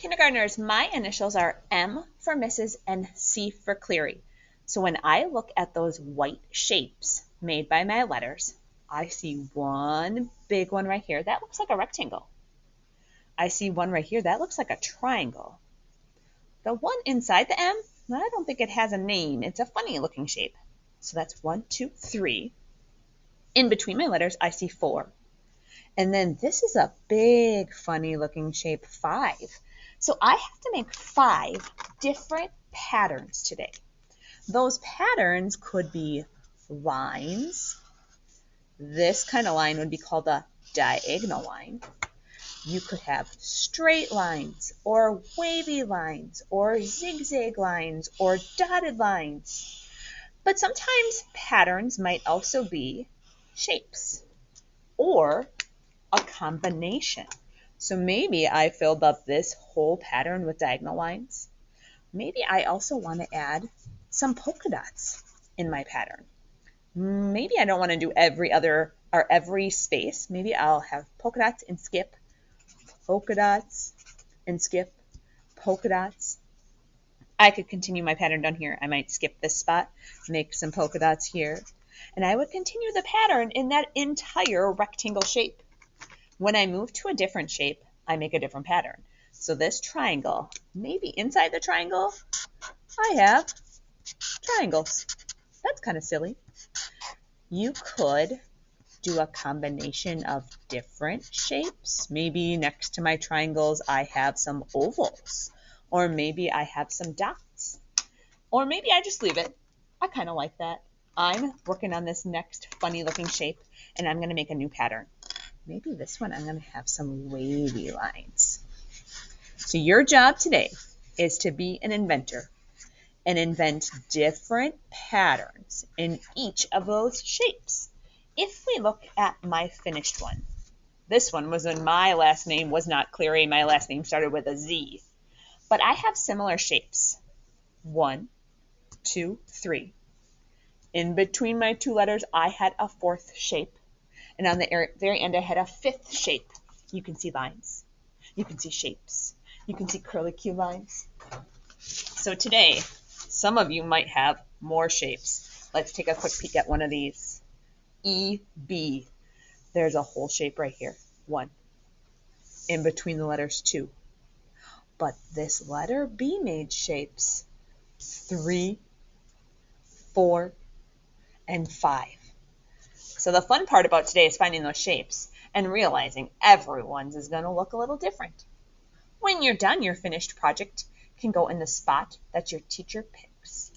Kindergartners, my initials are M for Mrs. and C for Cleary. So when I look at those white shapes made by my letters, I see one big one right here. That looks like a rectangle. I see one right here. That looks like a triangle. The one inside the M, I don't think it has a name. It's a funny looking shape. So that's 1, 2, 3. In between my letters, I see 4. And then this is a big funny looking shape, 5. So I have to make 5 different patterns today. Those patterns could be lines. This kind of line would be called a diagonal line. You could have straight lines or wavy lines or zigzag lines or dotted lines. But sometimes patterns might also be shapes or a combination. So maybe I filled up this whole pattern with diagonal lines. Maybe I also want to add some polka dots in my pattern. Maybe I don't want to do every space. Maybe I'll have polka dots and skip, polka dots and skip, polka dots. I could continue my pattern down here. I might skip this spot, make some polka dots here, and I would continue the pattern in that entire rectangle shape. When I move to a different shape, I make a different pattern. So this triangle, maybe inside the triangle, I have triangles. That's kind of silly. You could do a combination of different shapes. Maybe next to my triangles, I have some ovals, or maybe I have some dots, or maybe I just leave it. I kind of like that. I'm working on this next funny looking shape, and I'm going to make a new pattern. Maybe this one I'm going to have some wavy lines. So your job today is to be an inventor and invent different patterns in each of those shapes. If we look at my finished one, this one was when my last name was not Cleary. My last name started with a Z. But I have similar shapes. 1, 2, 3. In between my two letters, I had a 4th shape. And on the very end, I had a 5th shape. You can see lines. You can see shapes. You can see curlicue lines. So today, some of you might have more shapes. Let's take a quick peek at one of these. E-B. There's a whole shape right here. 1. In between the letters, 2. But this letter B made shapes. 3, 4, and 5. So the fun part about today is finding those shapes and realizing everyone's is going to look a little different. When you're done, your finished project can go in the spot that your teacher picks.